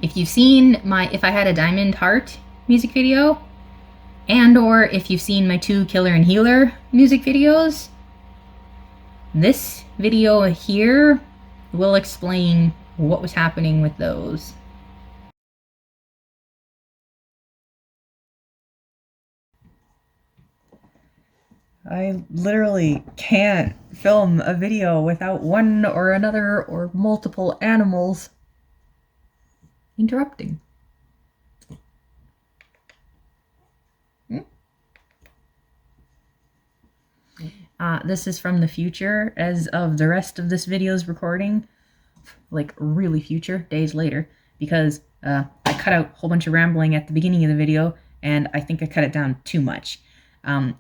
If you've seen my If I Had a Diamond Heart music video, and or if you've seen my 2 Killer and Healer music videos, this video here will explain what was happening with those. I literally can't film a video without one or another or multiple animals interrupting. This is from the future as of the rest of this video's recording, like really future, days later, because I cut out a whole bunch of rambling at the beginning of the video, and I think I cut it down too much.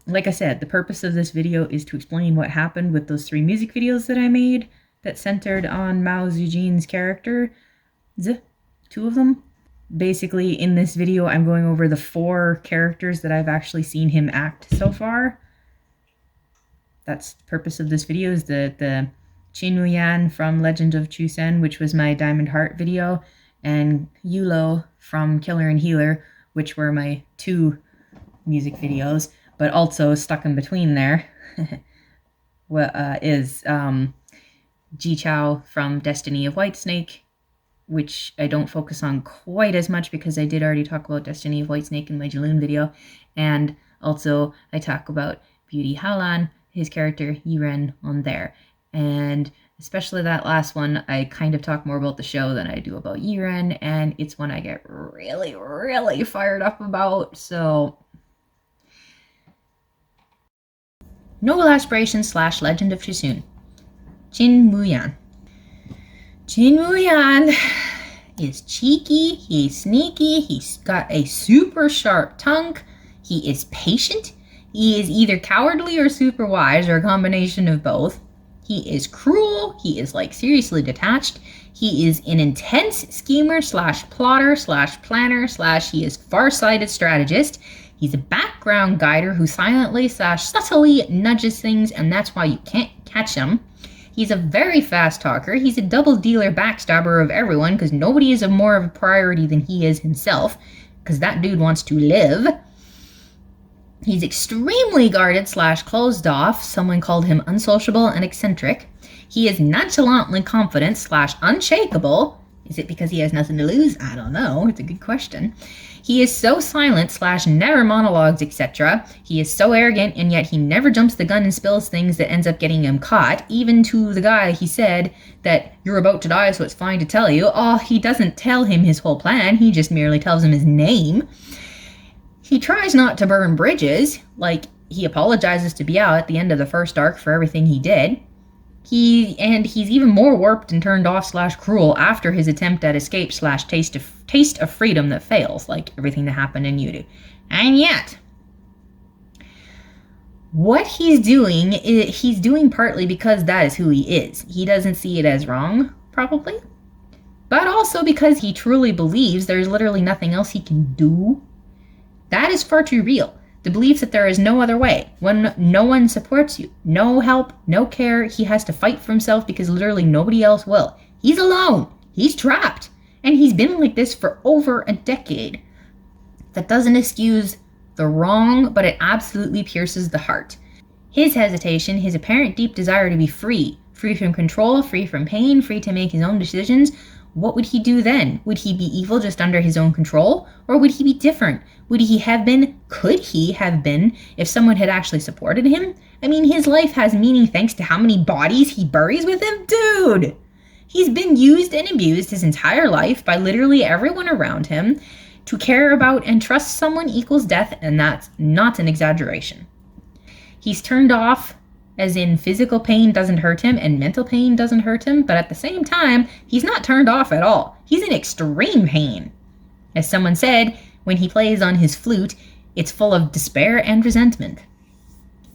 Like I said, the purpose of this video is to explain what happened with those 3 music videos that I made that centered on Mao Zedong's character. 2 of them. Basically, in this video, I'm going over the 4 characters that I've actually seen him act so far. That's the purpose of this video, is the Qin Yan from Legend of Chusen, which was my Diamond Heart video, and Yuelou from Killer and Healer, which were my 2 music videos. But also stuck in between there is Xiao from Destiny of Whitesnake, which I don't focus on quite as much because I did already talk about Destiny of Whitesnake in my Jiang video. And also I talk about Beauty Haolan, his character Yiren, on there. And especially that last one, I kind of talk more about the show than I do about Yiren, and it's one I get really, really fired up about, so... Noble Aspirations / Legend of Chusen. Qin Yan. Qin Yan is cheeky, he's sneaky, he's got a super sharp tongue, he is patient, he is either cowardly or super wise, or a combination of both. He is cruel, he is like seriously detached, he is an intense schemer / plotter / planner / he is far-sighted strategist. He's a background guider who silently / subtly nudges things, and that's why you can't catch him. He's a very fast talker. He's a double dealer backstabber of everyone, because nobody is more of a priority than he is himself, because that dude wants to live. He's extremely guarded / closed off. Someone called him unsociable and eccentric. He is nonchalantly confident / unshakable. Is it because he has nothing to lose? I don't know. It's a good question. He is so silent / never monologues, etc. He is so arrogant, and yet he never jumps the gun and spills things that ends up getting him caught. Even to the guy he said that you're about to die, so it's fine to tell you. Oh, he doesn't tell him his whole plan. He just merely tells him his name. He tries not to burn bridges. Like, he apologizes to Biao at the end of the first arc for everything he did. He's even more warped and turned off / cruel after his attempt at escape / taste of freedom that fails, like everything that happened in Yuelou. And yet, what he's doing partly because that is who he is. He doesn't see it as wrong, probably, but also because he truly believes there's literally nothing else he can do. That is far too real. The belief that there is no other way, when no one supports you, no help, no care, he has to fight for himself because literally nobody else will. He's alone. He's trapped. And he's been like this for over a decade. That doesn't excuse the wrong, but it absolutely pierces the heart. His hesitation, his apparent deep desire to be free from control, free from pain, free to make his own decisions. What would he do then? Would he be evil just under his own control? Or would he be different? Could he have been if someone had actually supported him? I mean, his life has meaning thanks to how many bodies he buries with him? Dude! He's been used and abused his entire life by literally everyone around him. To care about and trust someone equals death, and that's not an exaggeration. He's turned off, as in physical pain doesn't hurt him and mental pain doesn't hurt him, but at the same time, he's not turned off at all. He's in extreme pain. As someone said, when he plays on his flute, it's full of despair and resentment.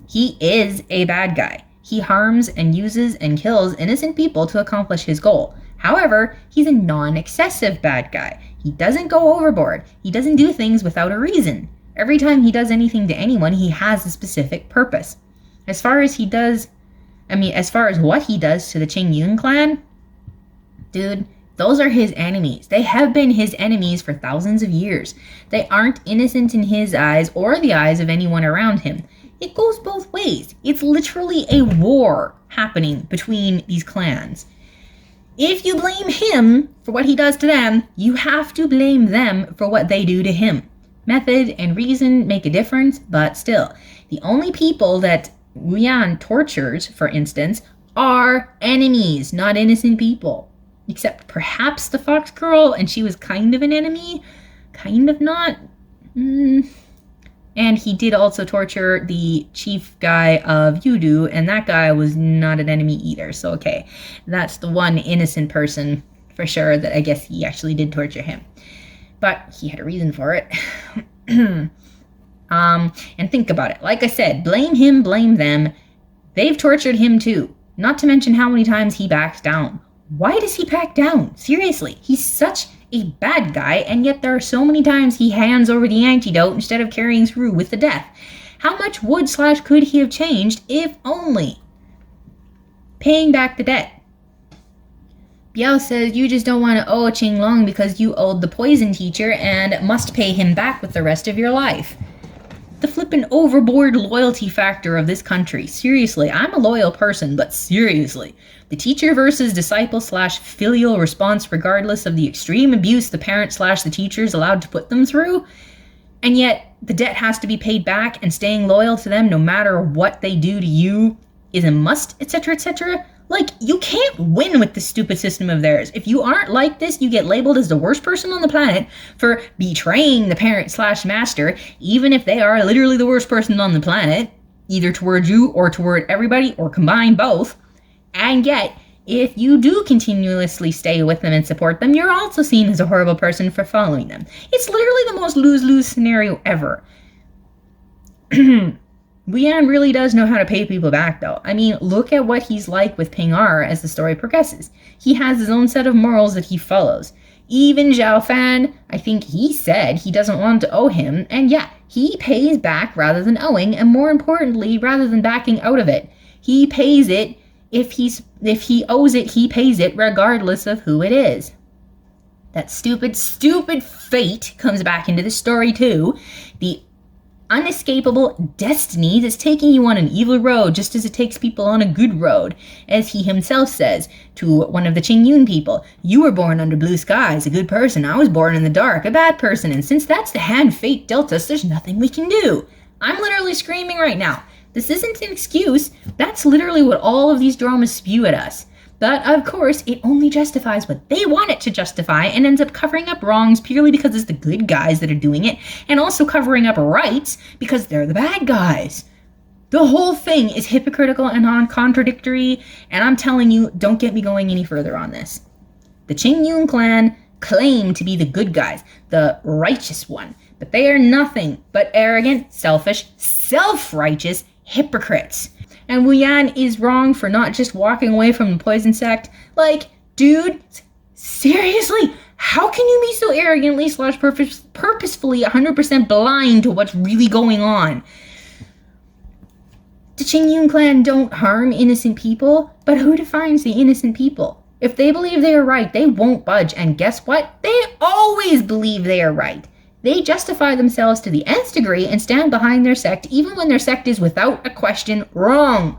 He is a bad guy. He harms and uses and kills innocent people to accomplish his goal. However, he's a non-excessive bad guy. He doesn't go overboard. He doesn't do things without a reason. Every time he does anything to anyone, he has a specific purpose. As far as what he does to the Qing Yun clan, dude, Those are his enemies. They have been his enemies for thousands of years. They aren't innocent in his eyes or the eyes of anyone around him. It goes both ways. It's literally a war happening between these clans. If you blame him for what he does to them, you have to blame them for what they do to him. Method and reason make a difference, but still, the only people that Yuan tortures, for instance, are enemies, not innocent people. Except perhaps the fox girl, and she was kind of an enemy, kind of not. And he did also torture the chief guy of Yuelou, and that guy was not an enemy either. So okay, that's the one innocent person for sure that I guess he actually did torture him. But he had a reason for it. And think about it. Like I said, blame him, blame them. They've tortured him too. Not to mention how many times he backs down. Why does he back down? Seriously, he's such a bad guy, and yet there are so many times he hands over the antidote instead of carrying through with the death. How much would / could he have changed if only? Paying back the debt. Biao says you just don't want to owe Qinglong because you owed the poison teacher and must pay him back with the rest of your life. The flippin' overboard loyalty factor of this country. Seriously, I'm a loyal person, but seriously. The teacher versus disciple / filial response regardless of the extreme abuse the parent / the teacher is allowed to put them through. And yet, the debt has to be paid back and staying loyal to them no matter what they do to you is a must, etc., etc. Like, you can't win with this stupid system of theirs. If you aren't like this, you get labeled as the worst person on the planet for betraying the parent / master, even if they are literally the worst person on the planet, either toward you or toward everybody or combine both. And yet, if you do continuously stay with them and support them, you're also seen as a horrible person for following them. It's literally the most lose-lose scenario ever. Yiren really does know how to pay people back, though. I mean, look at what he's like with Ping Er as the story progresses. He has his own set of morals that he follows. Even Zhao Fan, I think he said he doesn't want to owe him, and yeah, he pays back rather than owing, and more importantly, rather than backing out of it. He pays it. If he owes it, he pays it regardless of who it is. That stupid fate comes back into the story too. The unescapable destiny that's taking you on an evil road just as it takes people on a good road. As he himself says to one of the Qingyun people, you were born under blue skies, a good person. I was born in the dark, a bad person. And since that's the hand fate dealt us, there's nothing we can do. I'm literally screaming right now. This isn't an excuse. That's literally what all of these dramas spew at us. But, of course, it only justifies what they want it to justify and ends up covering up wrongs purely because it's the good guys that are doing it, and also covering up rights because they're the bad guys. The whole thing is hypocritical and contradictory, and I'm telling you, don't get me going any further on this. The Qingyun clan claim to be the good guys, the righteous one, but they are nothing but arrogant, selfish, self-righteous hypocrites. And Yiren is wrong for not just walking away from the poison sect. Like, dude, seriously, how can you be so arrogantly / purposefully 100% blind to what's really going on? The Qingyun clan don't harm innocent people, but who defines the innocent people? If they believe they are right, they won't budge, and guess what? They always believe they are right. They justify themselves to the nth degree and stand behind their sect even when their sect is without a question wrong.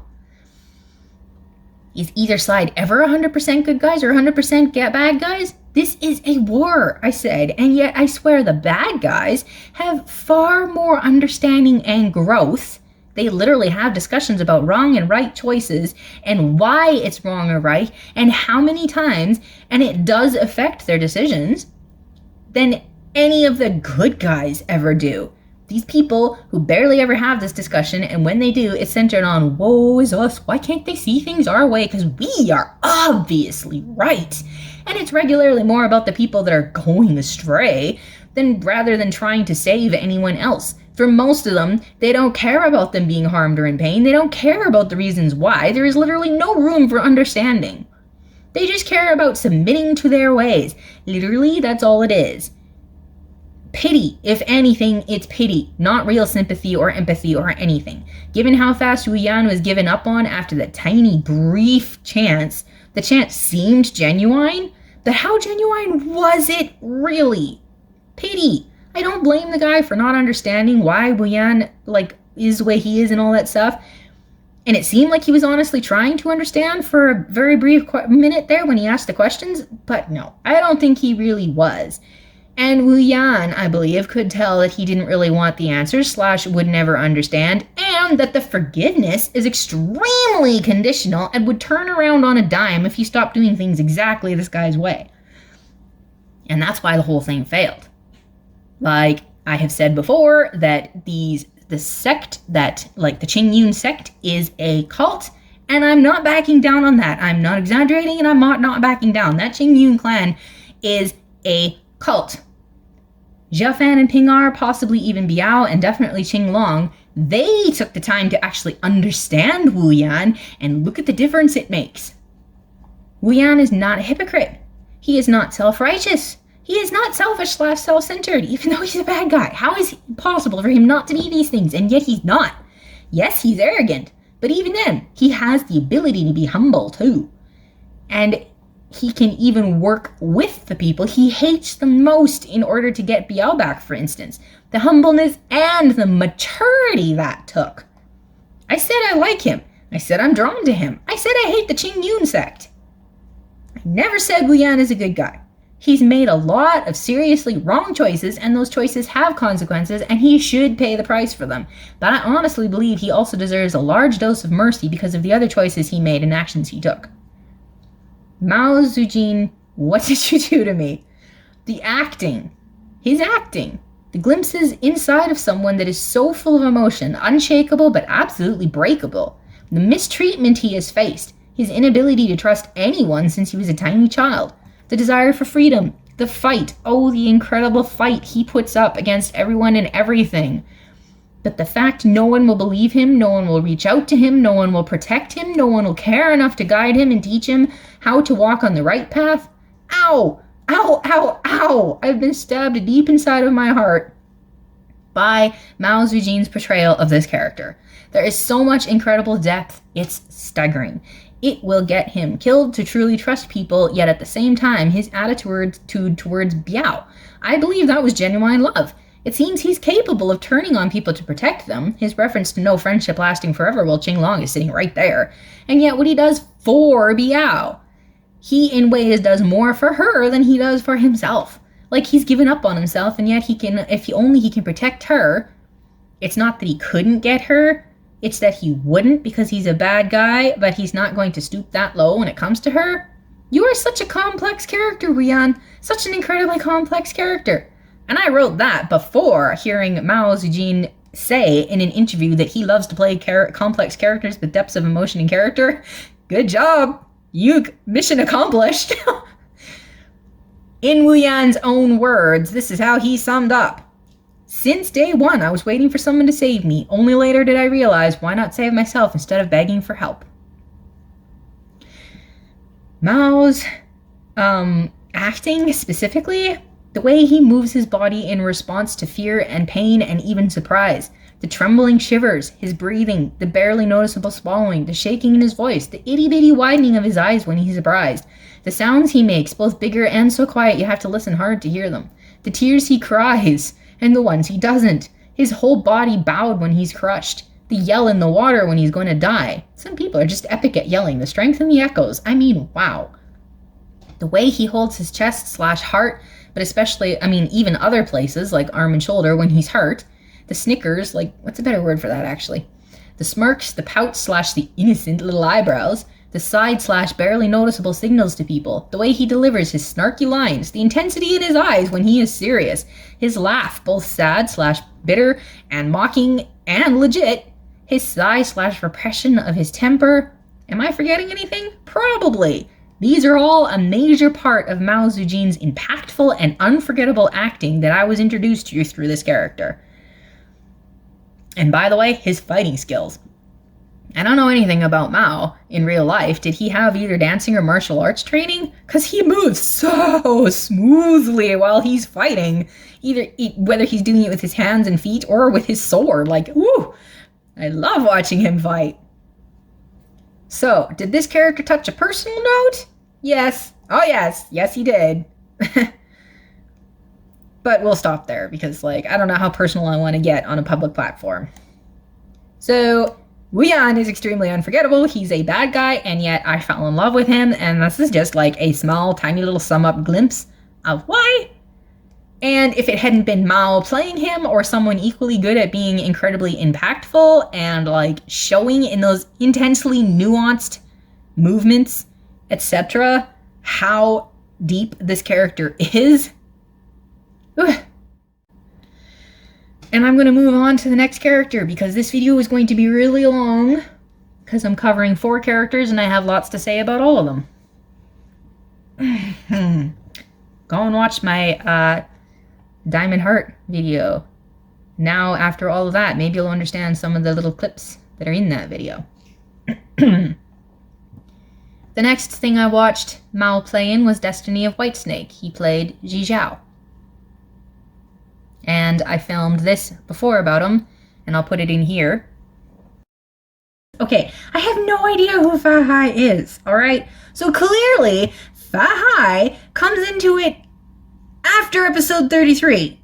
Is either side ever 100% good guys or 100% bad guys? This is a war, I said, and yet I swear the bad guys have far more understanding and growth. They literally have discussions about wrong and right choices and why it's wrong or right and how many times, and it does affect their decisions, than any of the good guys ever do. These people who barely ever have this discussion, and when they do, it's centered on, woe is us, why can't they see things our way? Because we are obviously right. And it's regularly more about the people that are going astray rather than trying to save anyone else. For most of them, they don't care about them being harmed or in pain. They don't care about the reasons why. There is literally no room for understanding. They just care about submitting to their ways. Literally, that's all it is. Pity, if anything, it's pity, not real sympathy or empathy or anything. Given how fast Yiren was given up on after that tiny, brief chance, the chance seemed genuine, But how genuine was it really? Pity. I don't blame the guy for not understanding why Wu Yan, is the way he is and all that stuff. And it seemed like he was honestly trying to understand for a very brief minute there when he asked the questions. But no, I don't think he really was. And Wu Yan, I believe, could tell that he didn't really want the answers / would never understand, and that the forgiveness is extremely conditional and would turn around on a dime if he stopped doing things exactly this guy's way. And that's why the whole thing failed. Like I have said before, that the sect that, the Qingyun sect, is a cult, and I'm not backing down on that. I'm not exaggerating, and I'm not backing down. That Qingyun clan is a cult. Jia Fan and Ping Er, possibly even Biao, and definitely Qing Long, they took the time to actually understand Wu Yan, and look at the difference it makes. Wu Yan is not a hypocrite. He is not self-righteous. He is not selfish / self-centered, even though he's a bad guy. How is it possible for him not to be these things, and yet he's not? Yes, he's arrogant, but even then, he has the ability to be humble too. And he can even work with the people he hates the most in order to get Biao back, for instance. The humbleness and the maturity that took. I said I like him. I said I'm drawn to him. I said I hate the Qingyun sect. I never said Wu Yan is a good guy. He's made a lot of seriously wrong choices, and those choices have consequences, and he should pay the price for them. But I honestly believe he also deserves a large dose of mercy because of the other choices he made and actions he took. Mao Zedong, what did you do to me? The acting. His acting. The glimpses inside of someone that is so full of emotion, unshakable but absolutely breakable. The mistreatment he has faced. His inability to trust anyone since he was a tiny child. The desire for freedom. The fight. Oh, the incredible fight he puts up against everyone and everything. But the fact no one will believe him, no one will reach out to him, no one will protect him, no one will care enough to guide him and teach him how to walk on the right path. Ow! Ow! Ow! Ow! I've been stabbed deep inside of my heart by Mao Zedong's portrayal of this character. There is so much incredible depth, it's staggering. It will get him killed to truly trust people, yet at the same time, his attitude towards Biao. I believe that was genuine love. It seems he's capable of turning on people to protect them, his reference to no friendship lasting forever while Qing Long is sitting right there, and yet what he does for Biao. He, in ways, does more for her than he does for himself. Like, he's given up on himself, and yet he can, if he can protect her, it's not that he couldn't get her, it's that he wouldn't because he's a bad guy, but he's not going to stoop that low when it comes to her. You are such a complex character, Wu Yan. Such an incredibly complex character. And I wrote that before hearing Mao Zedong say in an interview that he loves to play complex characters with depths of emotion and character. Good job. Mission accomplished. In Wu Yan's own words, this is how he summed up. Since day one, I was waiting for someone to save me. Only later did I realize why not save myself instead of begging for help. Mao's acting specifically, the way he moves his body in response to fear and pain and even surprise, the trembling shivers, his breathing, the barely noticeable swallowing, the shaking in his voice, the itty-bitty widening of his eyes when he's surprised, the sounds he makes, both bigger and so quiet you have to listen hard to hear them, the tears he cries, and the ones he doesn't, his whole body bowed when he's crushed, the yell in the water when he's going to die. Some people are just epic at yelling, the strength and the echoes. I mean, wow. The way he holds his chest / heart, but especially, even other places like arm and shoulder when he's hurt, the snickers, what's a better word for that actually? The smirks, the pouts / the innocent little eyebrows, the side / barely noticeable signals to people, the way he delivers his snarky lines, the intensity in his eyes when he is serious, his laugh, both sad / bitter and mocking and legit, his sigh / repression of his temper. Am I forgetting anything? Probably. These are all a major part of Mao Zedong's impactful and unforgettable acting that I was introduced to through this character. And by the way, his fighting skills. I don't know anything about Mao in real life. Did he have either dancing or martial arts training? Because he moves so smoothly while he's fighting. Whether he's doing it with his hands and feet or with his sword. Woo! I love watching him fight. So, did this character touch a personal note? Yes, Oh, yes, he did. But we'll stop there because, like, I don't know how personal I want to get on a public platform. So, Wuyan is extremely unforgettable. He's a bad guy, and yet I fell in love with him, and this is just like a small, tiny little sum-up glimpse of why. And if it hadn't been Mao playing him or someone equally good at being incredibly impactful and, like, showing in those intensely nuanced movements, etc., how deep this character is. And I'm going to move on to the next character because this video is going to be really long because I'm covering 4 characters and I have lots to say about all of them. Go and watch my Diamond Heart video. Now, after all of that, maybe you'll understand some of the little clips that are in that video. The next thing I watched Mao play in was Destiny of Whitesnake. He played Xiao. And I filmed this before about him, and I'll put it in here. Okay, I have no idea who Fa Hai is, alright? So clearly, Fa Hai comes into it after episode 33.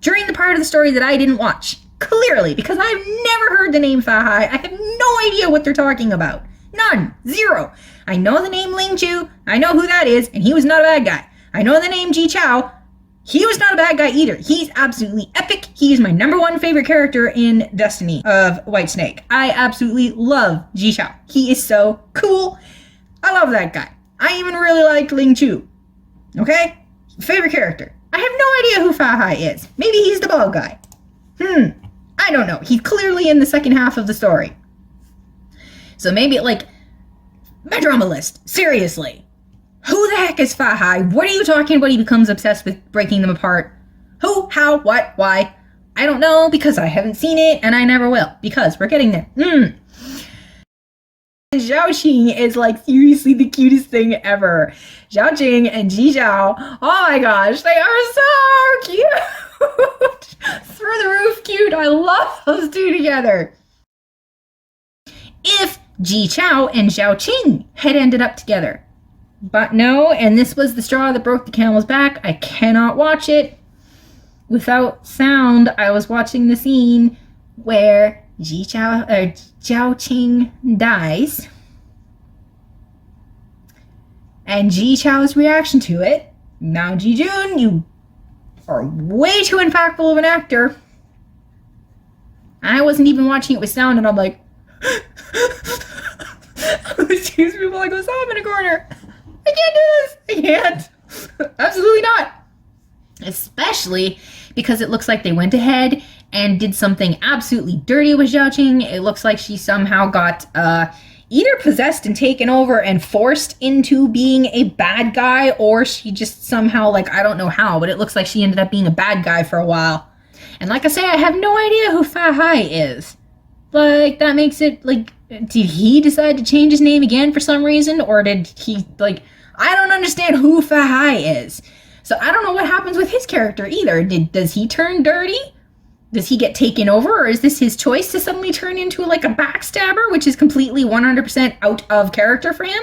During the part of the story that I didn't watch. Clearly, because I've never heard the name Fa Hai. I have no idea what they're talking about. None. Zero. I know the name Ling Chu. I know who that is, and he was not a bad guy. I know the name Ji Chao. He was not a bad guy either. He's absolutely epic. He is my #1 favorite character in Destiny of Whitesnake. I absolutely love Ji Chao. He is so cool. I love that guy. I even really liked Ling Chu. Okay? Favorite character. I have no idea who Fa Hai is. Maybe he's the bald guy. I don't know. He's clearly in the second half of the story. So maybe, like, my drama list. Seriously. Who the heck is Fa Hai? What are you talking about? He becomes obsessed with breaking them apart. Who? How? What? Why? I don't know because I haven't seen it and I never will because we're getting there. Xiao is like seriously the cutest thing ever. Xiao and Ji Zhao, oh my gosh, they are so cute. Through the roof cute. I love those two together. If Ji Chao and Xiao Qing had ended up together. But no, and this was the straw that broke the camel's back. I cannot watch it without sound. I was watching the scene where Xiao Qing dies. And Ji Chao's reaction to it. Now, Ji Jun, you are way too impactful of an actor. I wasn't even watching it with sound, and I'm like, excuse me while I go sob in a corner. I can't do this. I can't. Absolutely not. Especially because it looks like they went ahead and did something absolutely dirty with Xiao Qing. It looks like she somehow got either possessed and taken over and forced into being a bad guy, or she just somehow, like, I don't know how, but it looks like she ended up being a bad guy for a while. And like I say, I have no idea who Fa Hai is. Like, that makes it, like, did he decide to change his name again for some reason? Or did he, like, I don't understand who Fa Hai is. So I don't know what happens with his character either. Does he turn dirty? Does he get taken over? Or is this his choice to suddenly turn into, like, a backstabber, which is completely 100% out of character for him?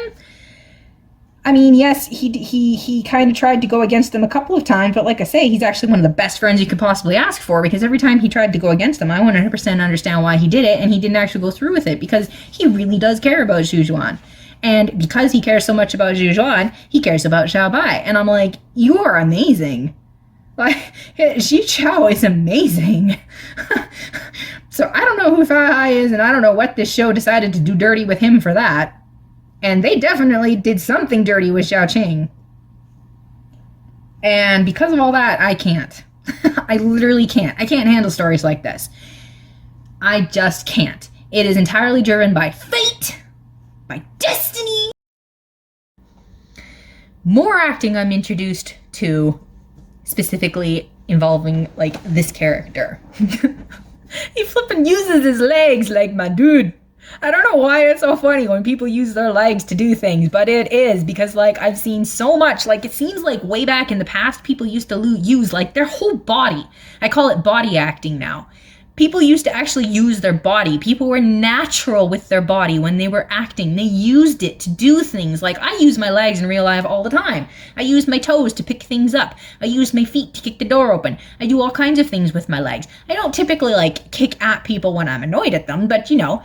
I mean, yes, he kind of tried to go against them a couple of times, but like I say, he's actually one of the best friends you could possibly ask for, because every time he tried to go against them, I 100% understand why he did it, and he didn't actually go through with it, because he really does care about Zhu Juan. And because he cares so much about Zhu Juan, he cares about Xiao Bai. And I'm like, you are amazing. Like, Xi Chao is amazing. So I don't know who Fa Hai is, and I don't know what this show decided to do dirty with him for that. And they definitely did something dirty with Xiao Qing. And because of all that, I can't. I literally can't. I can't handle stories like this. I just can't. It is entirely driven by fate, by destiny. More acting I'm introduced to, specifically involving, like, this character. He flippin' uses his legs like my dude. I don't know why it's so funny when people use their legs to do things, but it is, because, like, I've seen so much, like, it seems like way back in the past, people used to use, like, their whole body. I call it body acting now. People used to actually use their body. People were natural with their body when they were acting. They used it to do things. Like, I use my legs in real life all the time. I use my toes to pick things up. I use my feet to kick the door open. I do all kinds of things with my legs. I don't typically, like, kick at people when I'm annoyed at them, but, you know,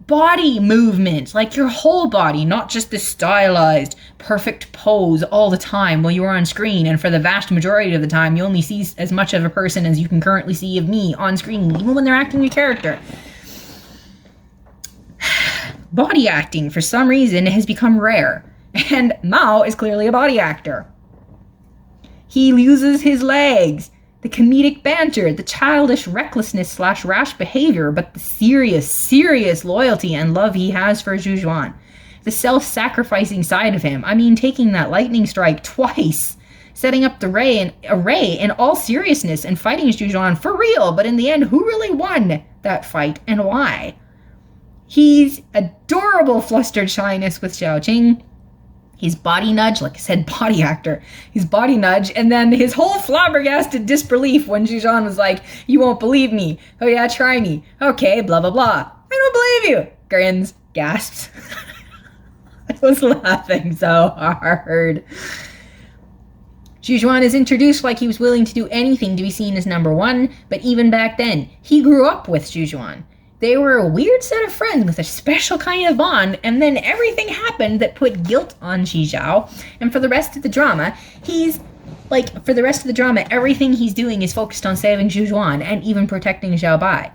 body movement, like your whole body, not just this stylized, perfect pose all the time while you're on screen. And for the vast majority of the time, you only see as much of a person as you can currently see of me on screen, even when they're acting a character. Body acting, for some reason, has become rare. And Mao is clearly a body actor. He uses his legs, the comedic banter, the childish recklessness / rash behavior, but the serious loyalty and love he has for Zhujuan. The self-sacrificing side of him. I mean, taking that lightning strike twice, setting up the array in all seriousness and fighting Zhujuan for real, but in the end, who really won that fight and why? He's adorable flustered shyness with Xiao, his body nudge, like I said, body actor, his body nudge, and then his whole flabbergasted disbelief when Zhujuan was like, you won't believe me. Oh yeah, try me. Okay, blah, blah, blah. I don't believe you. Grins, gasps. I was laughing so hard. Zhujuan is introduced like he was willing to do anything to be seen as number one, but even back then, he grew up with Zhujuan. They were a weird set of friends with a special kind of bond, and then everything happened that put guilt on Xiao. And for the rest of the drama, everything he's doing is focused on saving Zhujuan and even protecting Xiao Bai.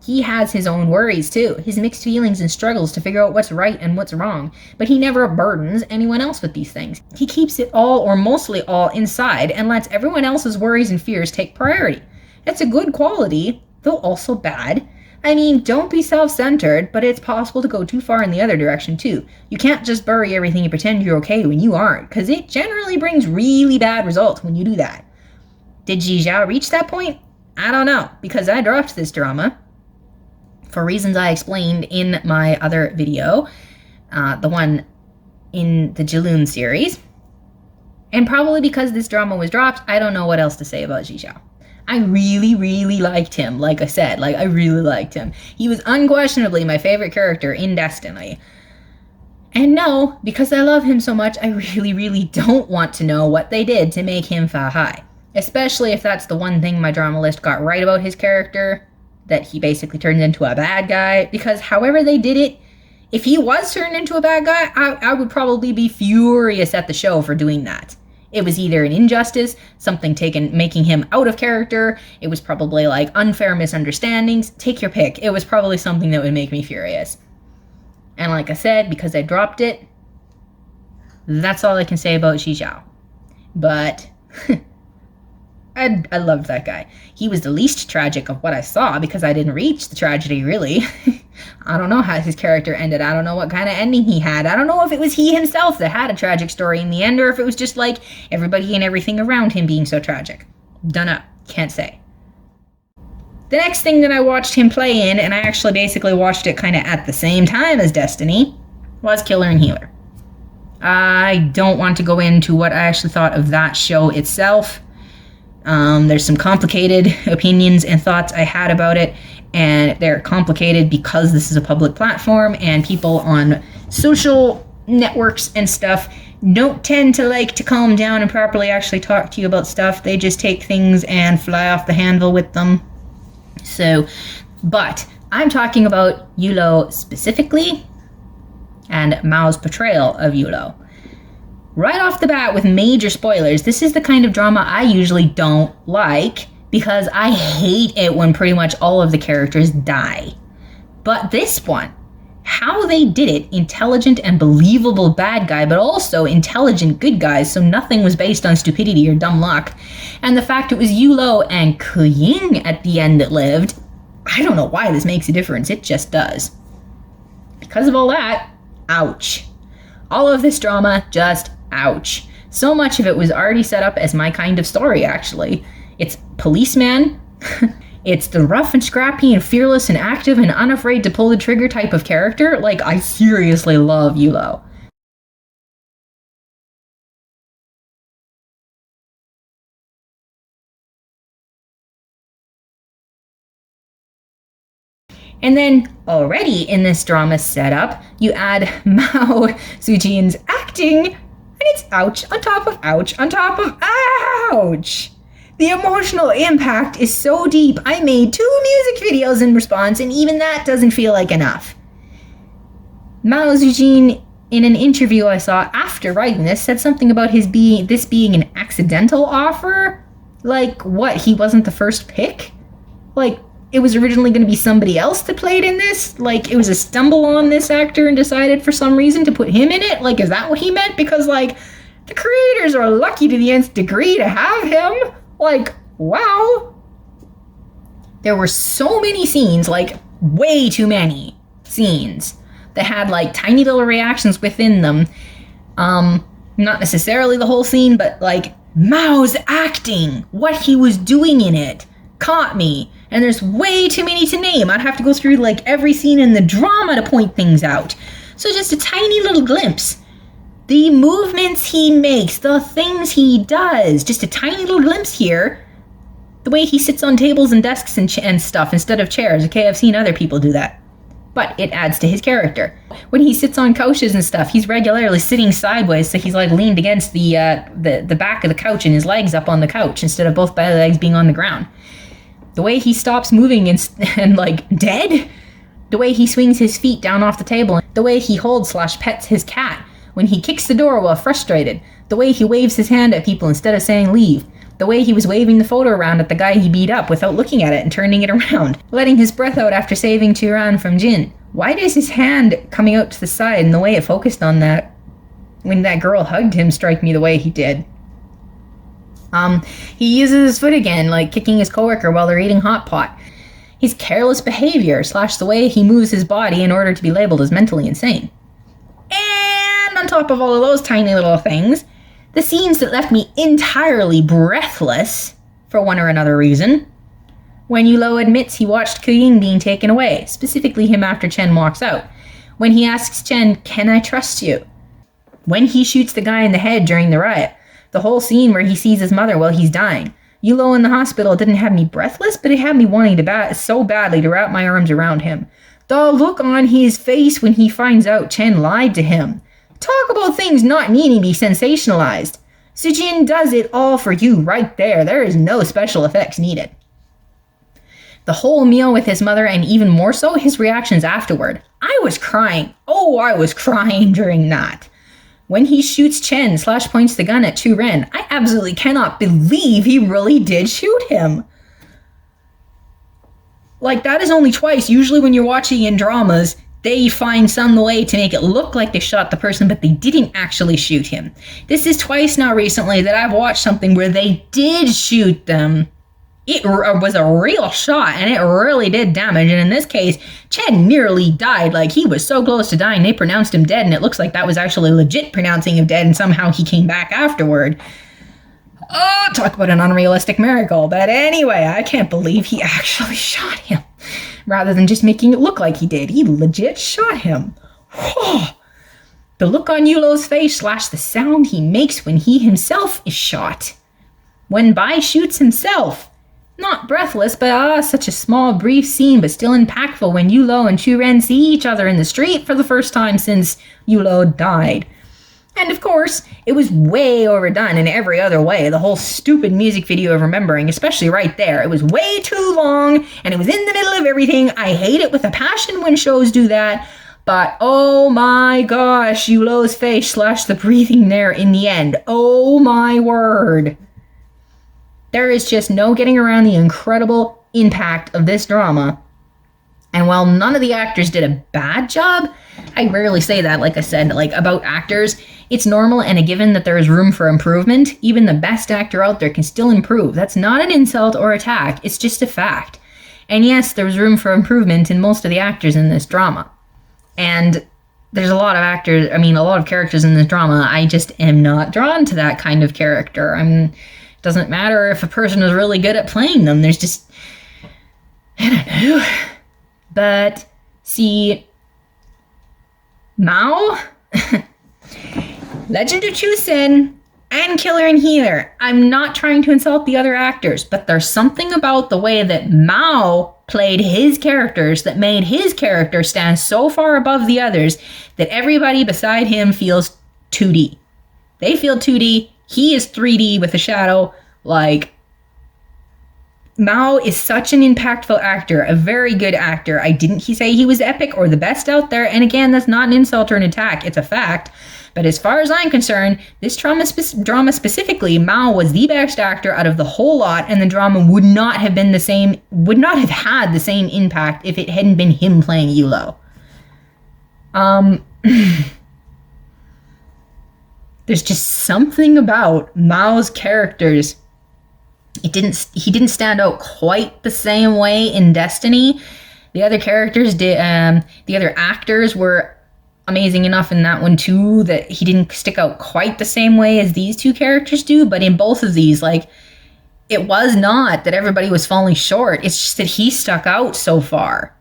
He has his own worries too, his mixed feelings and struggles to figure out what's right and what's wrong, but he never burdens anyone else with these things. He keeps it all or mostly all inside and lets everyone else's worries and fears take priority. That's a good quality, though also bad. I mean, don't be self-centered, but it's possible to go too far in the other direction too. You can't just bury everything and pretend you're okay when you aren't, because it generally brings really bad results when you do that. Did Xiao reach that point? I don't know, because I dropped this drama for reasons I explained in my other video, the one in the Jielun series. And probably because this drama was dropped, I don't know what else to say about Xiao. I really liked him, like I said. I really liked him. He was unquestionably my favorite character in Destiny. And no, because I love him so much, I really don't want to know what they did to make him Fa Hai. Especially if that's the one thing my drama list got right about his character, that he basically turns into a bad guy. Because however they did it, if he was turned into a bad guy, I would probably be furious at the show for doing that. It was either an injustice, something making him out of character. It was probably like unfair misunderstandings. Take your pick. It was probably something that would make me furious. And like I said, because I dropped it, that's all I can say about Xiao. But I loved that guy. He was the least tragic of what I saw because I didn't reach the tragedy, really. I don't know how his character ended. I don't know what kind of ending he had. I don't know if it was he himself that had a tragic story in the end, or if it was just like everybody and everything around him being so tragic. Dunno. Can't say. The next thing that I watched him play in, and I actually basically watched it kind of at the same time as Destiny, was Killer and Healer. I don't want to go into what I actually thought of that show itself. There's some complicated opinions and thoughts I had about it, and they're complicated because this is a public platform and people on social networks and stuff don't tend to like to calm down and properly actually talk to you about stuff. They just take things and fly off the handle with them. So, but I'm talking about Yuelou specifically and Mao's portrayal of Yuelou. Right off the bat with major spoilers, this is the kind of drama I usually don't like because I hate it when pretty much all of the characters die. But this one, how they did it, intelligent and believable bad guy, but also intelligent good guys, so nothing was based on stupidity or dumb luck. And the fact it was Yuelou and Ying at the end that lived, I don't know why this makes a difference, it just does. Because of all that, ouch. All of this drama, just ouch. So much of it was already set up as my kind of story, actually. It's policeman. It's the rough and scrappy and fearless and active and unafraid to pull the trigger type of character. Like, I seriously love Yuelou. And then, already in this drama setup, you add Mao Zedong's acting, and it's ouch on top of ouch on top of ouch. The emotional impact is so deep, I made 2 music videos in response, and even that doesn't feel like enough. Mao Zedong, in an interview I saw after writing this, said something about this being an accidental offer. Like, what, he wasn't the first pick? Like, it was originally going to be somebody else that played in this? Like, it was a stumble on this actor and decided for some reason to put him in it? Like, is that what he meant? Because, like, the creators are lucky to the nth degree to have him. Like, wow. There were so many scenes, like, way too many scenes that had, like, tiny little reactions within them. Not necessarily the whole scene, but, like, Mao's acting, what he was doing in it, caught me. And there's way too many to name. I'd have to go through, like, every scene in the drama to point things out. So just a tiny little glimpse. The movements he makes, the things he does, just a tiny little glimpse here. The way he sits on tables and desks and stuff instead of chairs. Okay, I've seen other people do that. But it adds to his character. When he sits on couches and stuff, he's regularly sitting sideways, so he's, like, leaned against the back of the couch and his legs up on the couch instead of both legs being on the ground. The way he stops moving and like, dead. The way he swings his feet down off the table. The way he holds/pets his cat when he kicks the door while frustrated. The way he waves his hand at people instead of saying leave. The way he was waving the photo around at the guy he beat up without looking at it and turning it around. Letting his breath out after saving Yiren from Jin. Why does his hand coming out to the side and the way it focused on that when that girl hugged him strike me the way he did? He uses his foot again, like kicking his coworker while they're eating hot pot. His careless behavior / the way he moves his body in order to be labeled as mentally insane. And on top of all of those tiny little things, the scenes that left me entirely breathless, for one or another reason. When Yuelou admits he watched Ying being taken away, specifically him after Chen walks out. When he asks Chen, "Can I trust you?" When he shoots the guy in the head during the riot. The whole scene where he sees his mother while he's dying. Yuelou in the hospital didn't have me breathless, but it had me wanting to so badly to wrap my arms around him. The look on his face when he finds out Chen lied to him. Talk about things not needing to be sensationalized. Sujin does it all for you right there. There is no special effects needed. The whole meal with his mother, and even more so his reactions afterward. I was crying. Oh, I was crying during that. When he shoots Chen / points the gun at Yiren, I absolutely cannot believe he really did shoot him. Like, that is only twice. Usually when you're watching in dramas, they find some way to make it look like they shot the person, but they didn't actually shoot him. This is twice now recently that I've watched something where they did shoot them. It was a real shot, and it really did damage. And in this case, Chen nearly died. Like, he was so close to dying, they pronounced him dead, and it looks like that was actually legit pronouncing him dead, and somehow he came back afterward. Oh, talk about an unrealistic miracle. But anyway, I can't believe he actually shot him. Rather than just making it look like he did. He legit shot him. Whoa. The look on Yuelou's face / the sound he makes when he himself is shot. When Bai shoots himself. Not breathless, but such a small, brief scene, but still impactful when Yuelou and Yiren see each other in the street for the first time since Yuelou died. And of course, it was way overdone in every other way. The whole stupid music video of Remembering, especially right there. It was way too long, and it was in the middle of everything. I hate it with a passion when shows do that. But oh my gosh, Yuelou's face / the breathing there in the end. Oh my word. There is just no getting around the incredible impact of this drama. And while none of the actors did a bad job, I rarely say that, like I said, like about actors, it's normal and a given that there is room for improvement. Even the best actor out there can still improve. That's not an insult or attack, it's just a fact. And yes, there was room for improvement in most of the actors in this drama. And there's a lot of characters in this drama. I just am not drawn to that kind of character. Doesn't matter if a person is really good at playing them. There's just, I don't know. But see, Mao, Legend of Chusen, and killer and healer. I'm not trying to insult the other actors, but there's something about the way that Mao played his characters that made his character stand so far above the others that everybody beside him feels 2D. They feel 2D. He is 3D with a shadow. Like, Mao is such an impactful actor, a very good actor. I didn't say he was epic or the best out there. And again, that's not an insult or an attack. It's a fact. But as far as I'm concerned, this drama specifically, Mao was the best actor out of the whole lot, and the drama would not have had the same impact if it hadn't been him playing Yuelou. There's just something about Mao's characters. He didn't stand out quite the same way in Destiny. The other characters did. The other actors were amazing enough in that one too that he didn't stick out quite the same way as these two characters do. But in both of these, like, it was not that everybody was falling short. It's just that he stuck out so far.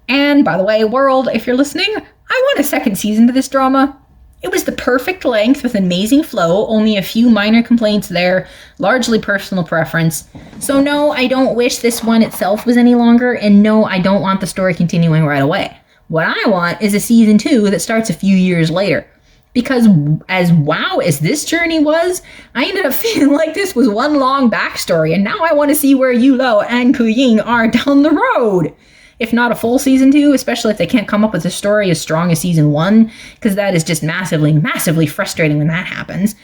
And by the way, world, if you're listening, I want a second season to this drama. It was the perfect length with amazing flow, only a few minor complaints there, largely personal preference. So no, I don't wish this one itself was any longer, and no, I don't want the story continuing right away. What I want is a season 2 that starts a few years later. Because as wow as this journey was, I ended up feeling like this was one long backstory, and now I want to see where Yuelou and Ying are down the road. If not a full season 2, especially if they can't come up with a story as strong as season 1, because that is just massively, massively frustrating when that happens,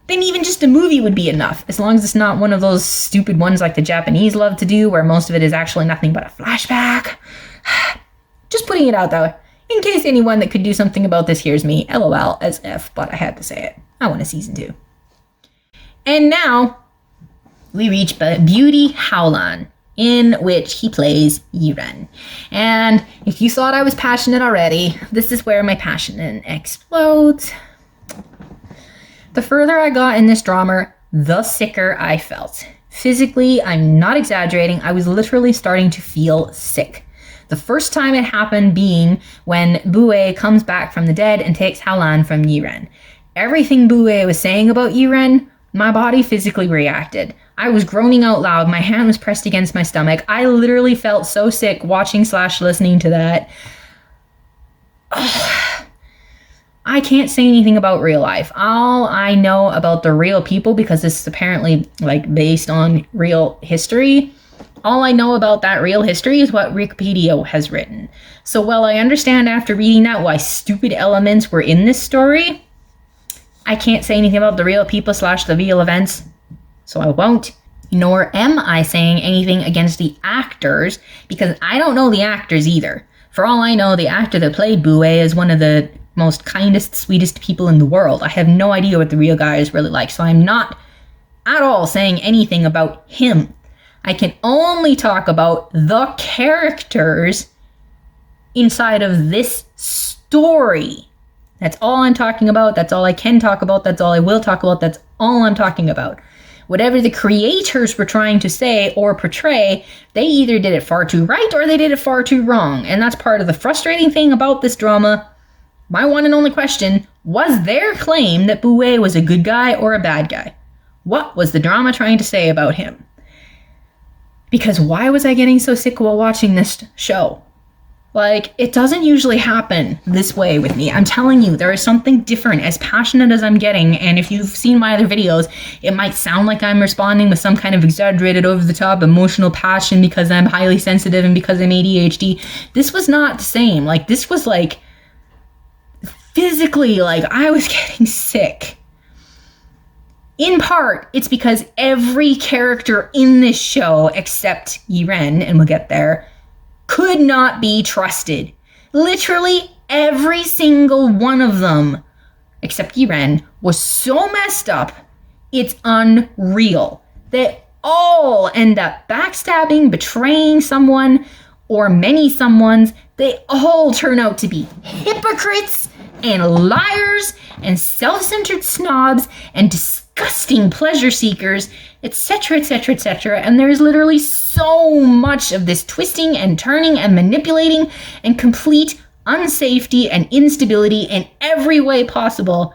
then even just a movie would be enough, as long as it's not one of those stupid ones like the Japanese love to do, where most of it is actually nothing but a flashback. Just putting it out there, in case anyone that could do something about this hears me, LOL as if, but I had to say it. I want a season 2. And now, we reach Beauty Haolan, in which he plays Yiren. And if you thought I was passionate already, this is where my passion explodes. The further I got in this drama, the sicker I felt. Physically, I'm not exaggerating, I was literally starting to feel sick. The first time it happened being when Bue comes back from the dead and takes Haolan from Yiren. Everything Bue was saying about Yiren, my body physically reacted. I was groaning out loud. My hand was pressed against my stomach. I literally felt so sick watching/listening to that. Ugh. I can't say anything about real life. All I know about the real people, because this is apparently like based on real history, all I know about that real history is what Wikipedia has written. So while I understand after reading that why stupid elements were in this story, I can't say anything about the real people/the real events. So I won't, nor am I saying anything against the actors, because I don't know the actors either. For all I know, the actor that played Bue is one of the most kindest, sweetest people in the world. I have no idea what the real guy is really like, so I'm not at all saying anything about him. I can only talk about the characters inside of this story. That's all I'm talking about. That's all I can talk about. That's all I will talk about. That's all I'm talking about. Whatever the creators were trying to say or portray, they either did it far too right or they did it far too wrong. And that's part of the frustrating thing about this drama. My one and only question, was their claim that Bue was a good guy or a bad guy? What was the drama trying to say about him? Because why was I getting so sick while watching this show? Like, it doesn't usually happen this way with me. I'm telling you, there is something different, as passionate as I'm getting, and if you've seen my other videos, it might sound like I'm responding with some kind of exaggerated, over-the-top emotional passion because I'm highly sensitive and because I'm ADHD. This was not the same. Like, this was, like, physically, like, I was getting sick. In part, it's because every character in this show, except Yiren, and we'll get there, could not be trusted. Literally every single one of them, except Yiren, was so messed up, it's unreal. They all end up backstabbing, betraying someone, or many someones. They all turn out to be hypocrites and liars and self-centered snobs and disgusting pleasure seekers, etc., etc., etc. And there's literally so much of this twisting and turning and manipulating and complete unsafety and instability in every way possible.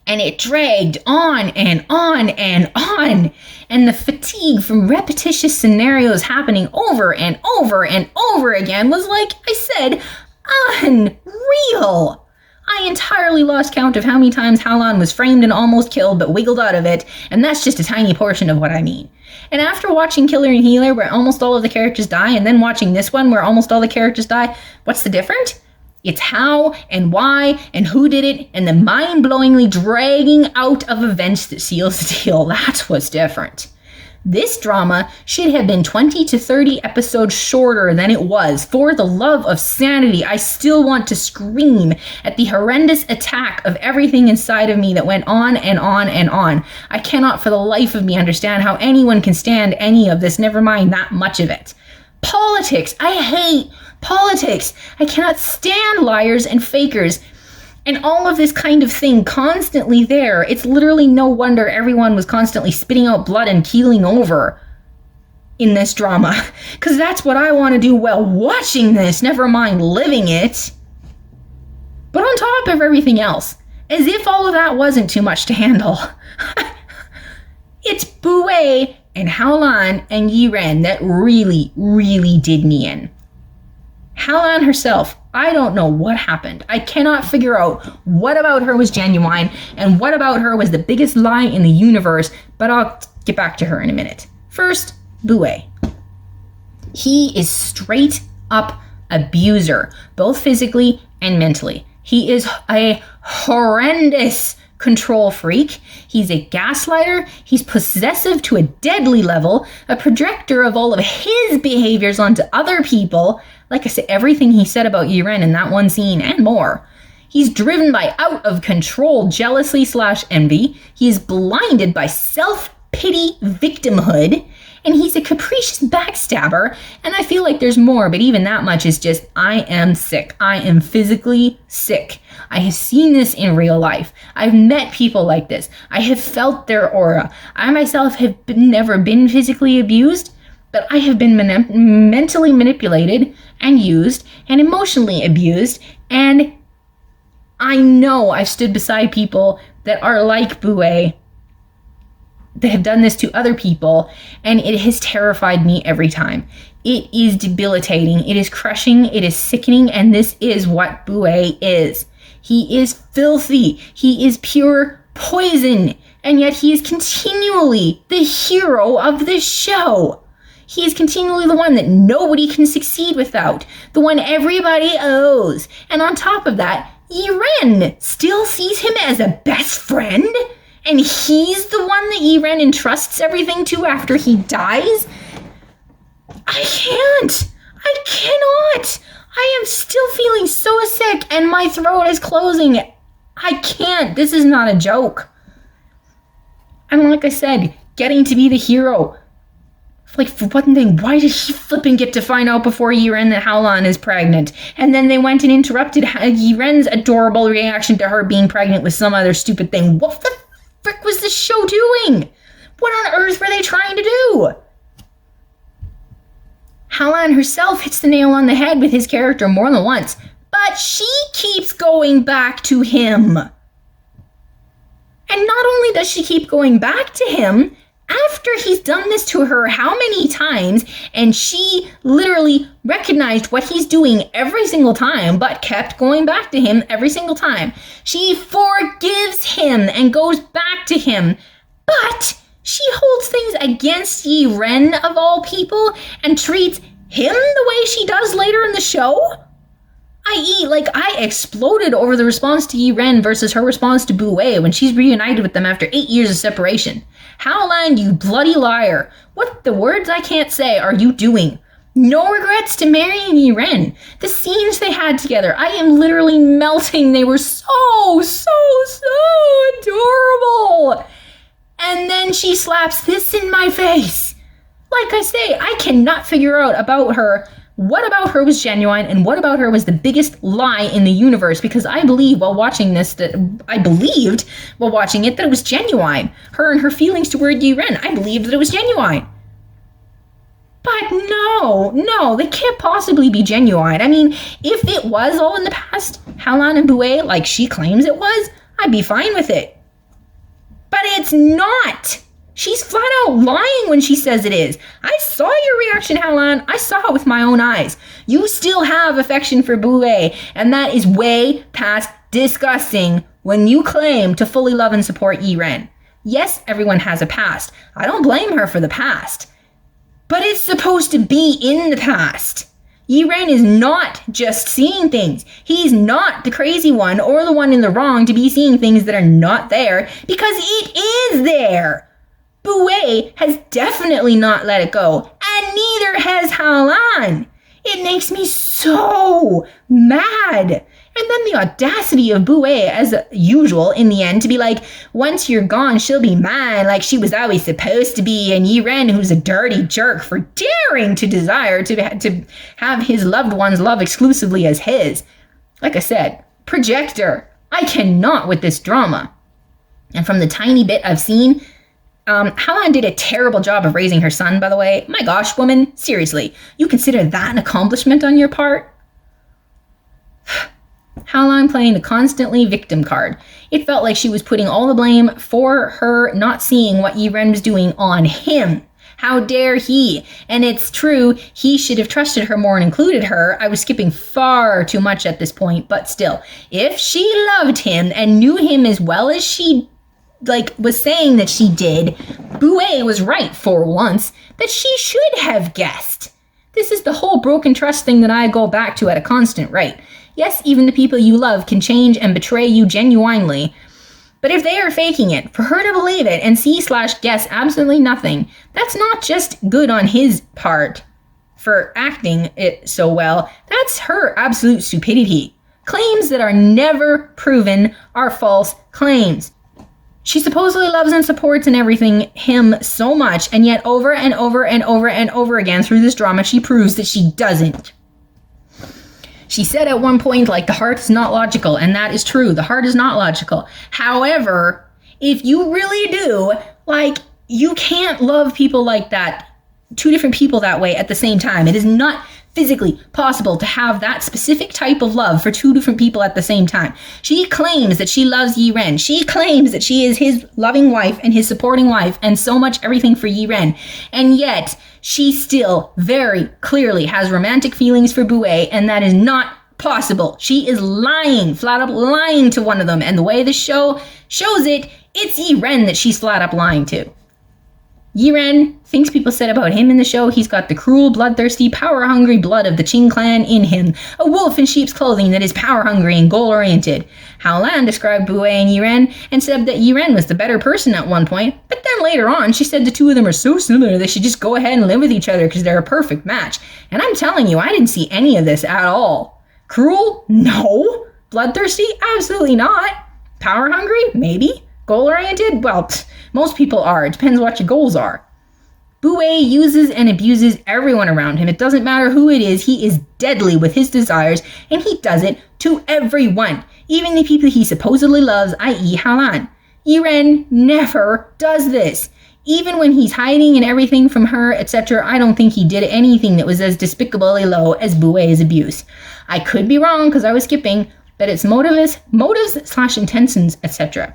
And it dragged on and on and on. And the fatigue from repetitious scenarios happening over and over and over again was, like I said, unreal. I entirely lost count of how many times Haolan was framed and almost killed but wiggled out of it, and that's just a tiny portion of what I mean. And after watching Killer and Healer, where almost all of the characters die, and then watching this one where almost all the characters die, what's the difference? It's how and why and who did it, and the mind-blowingly dragging out of events that seals the deal. That's what's different. This drama should have been 20 to 30 episodes shorter than it was. For the love of sanity, I still want to scream at the horrendous attack of everything inside of me that went on and on and on. I cannot for the life of me understand how anyone can stand any of this, never mind that much of it. Politics. I hate politics. I cannot stand liars and fakers. And all of this kind of thing constantly there. It's literally no wonder everyone was constantly spitting out blood and keeling over in this drama. Because that's what I want to do while watching this, never mind living it. But on top of everything else, as if all of that wasn't too much to handle, it's Bue and Haolan and Yiren that really, really did me in. Haolan herself, I don't know what happened. I cannot figure out what about her was genuine and what about her was the biggest lie in the universe, but I'll get back to her in a minute. First, Bue. He is straight up abuser, both physically and mentally. He is a horrendous control freak. He's a gaslighter. He's possessive to a deadly level, a projector of all of his behaviors onto other people. Like I said, everything he said about Yiren in that one scene and more. He's driven by out of control jealousy/envy. He is blinded by self-pity victimhood. And he's a capricious backstabber. And I feel like there's more, but even that much is just, I am sick. I am physically sick. I have seen this in real life. I've met people like this. I have felt their aura. I myself have never been physically abused, but I have been mentally manipulated and used and emotionally abused. And I know I've stood beside people that are like Bue, that have done this to other people, and it has terrified me every time. It is debilitating, it is crushing, it is sickening, and this is what Bue is. He is filthy, he is pure poison, and yet he is continually the hero of this show. He is continually the one that nobody can succeed without, the one everybody owes. And on top of that, Yiren still sees him as a best friend? And he's the one that Yiren entrusts everything to after he dies? I can't. I cannot. I am still feeling so sick and my throat is closing. I can't. This is not a joke. And like I said, getting to be the hero. Like, for one thing, why did he flipping get to find out before Yiren that Haolan is pregnant? And then they went and interrupted Yiren's adorable reaction to her being pregnant with some other stupid thing. What the frick was this show doing? What on earth were they trying to do? Haolan herself hits the nail on the head with his character more than once, but she keeps going back to him. And not only does she keep going back to him, after he's done this to her how many times, and she literally recognized what he's doing every single time, but kept going back to him every single time, she forgives him and goes back to him. But she holds things against Yiren, of all people, and treats him the way she does later in the show? I.e., like, I exploded over the response to Yiren versus her response to Bue when she's reunited with them after 8 years of separation. Haolan, you bloody liar. What the words I can't say are you doing? No regrets to marrying Yiren. The scenes they had together, I am literally melting. They were so adorable. And then she slaps this in my face. Like I say, I cannot figure out about her what about her was genuine and what about her was the biggest lie in the universe, because I believed while watching it that it was genuine. Her and her feelings toward Yiren, I believed that it was genuine. But no, they can't possibly be genuine. I mean, if it was all in the past, Haolan and Bue, like she claims it was, I'd be fine with it. it's not. She's flat out lying when she says it is. I saw your reaction, Haolan. I saw it with my own eyes. You still have affection for Bu Wei, and that is way past disgusting when you claim to fully love and support Yiren. Yes, everyone has a past. I don't blame her for the past. But it's supposed to be in the past. Yiren is not just seeing things. He's not the crazy one or the one in the wrong to be seeing things that are not there, because it is there. Bu Wei has definitely not let it go, and neither has Haolan. It makes me so mad. And then the audacity of Bu Wei, as usual, in the end, to be like, once you're gone, she'll be mine, like she was always supposed to be, and Yiren, who's a dirty jerk for daring to desire to have his loved one's love exclusively as his. Like I said, projector. I cannot with this drama. And from the tiny bit I've seen, Haolan did a terrible job of raising her son, by the way. My gosh, woman, seriously, you consider that an accomplishment on your part? Haolan playing the constantly victim card. It felt like she was putting all the blame for her not seeing what Yiren was doing on him. How dare he? And it's true, he should have trusted her more and included her. I was skipping far too much at this point, but still. If she loved him and knew him as well as she was saying that she did, Bu Wei was right for once, that she should have guessed. This is the whole broken trust thing that I go back to at a constant rate. Yes, even the people you love can change and betray you genuinely. But if they are faking it, for her to believe it and see/guess absolutely nothing, that's not just good on his part for acting it so well. That's her absolute stupidity. Claims that are never proven are false claims. She supposedly loves and supports and everything him so much, and yet over and over and over and over again through this drama, she proves that she doesn't. She said at one point, the heart is not logical, and that is true. The heart is not logical. However, if you really do, you can't love people like that, two different people that way at the same time. It is not physically possible to have that specific type of love for two different people at the same time. She claims that she loves Yiren. She claims that she is his loving wife and his supporting wife and so much everything for Yiren. And yet, she still very clearly has romantic feelings for Bu Wei, and that is not possible. She is lying, flat up lying to one of them. And the way the show shows it, it's Yiren that she's flat up lying to. Yiren, things people said about him in the show, he's got the cruel, bloodthirsty, power-hungry blood of the Qing clan in him, a wolf in sheep's clothing that is power-hungry and goal-oriented. Haolan described Bu Wei and Yiren and said that Yiren was the better person at one point, but then later on she said the two of them are so similar they should just go ahead and live with each other because they're a perfect match. And I'm telling you, I didn't see any of this at all. Cruel? No. Bloodthirsty? Absolutely not. Power-hungry? Maybe. Goal-oriented? Well, most people are. It depends what your goals are. Bu Wei uses and abuses everyone around him. It doesn't matter who it is. He is deadly with his desires, and he does it to everyone, even the people he supposedly loves, i.e. Haolan. Yiren never does this. Even when he's hiding and everything from her, etc., I don't think he did anything that was as despicably low as Bu Wei's abuse. I could be wrong because I was skipping, but it's motives/intentions, etc.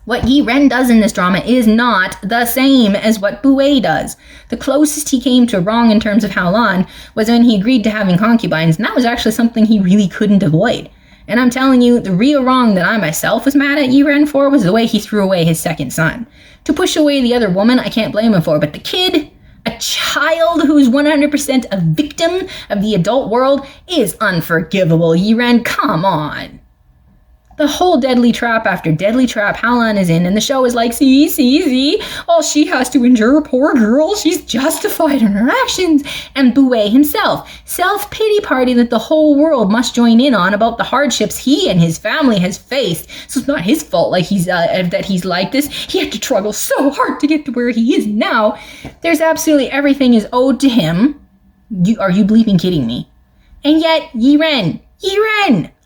What Yiren does in this drama is not the same as what Bu Wei does. The closest he came to wrong in terms of Haolan was when he agreed to having concubines, and that was actually something he really couldn't avoid. And I'm telling you, the real wrong that I myself was mad at Yiren for was the way he threw away his second son. To push away the other woman, I can't blame him for, but the kid, a child who is 100% a victim of the adult world, is unforgivable. Yiren, come on. The whole deadly trap after deadly trap Haolan is in, and the show is like, see, all she has to endure, poor girl, she's justified in her actions. And Bu Wei himself, self-pity party that the whole world must join in on about the hardships he and his family has faced. So it's not his fault that he's like this. He had to struggle so hard to get to where he is now. There's absolutely everything is owed to him. Are you bleeping kidding me? And yet, Yiren,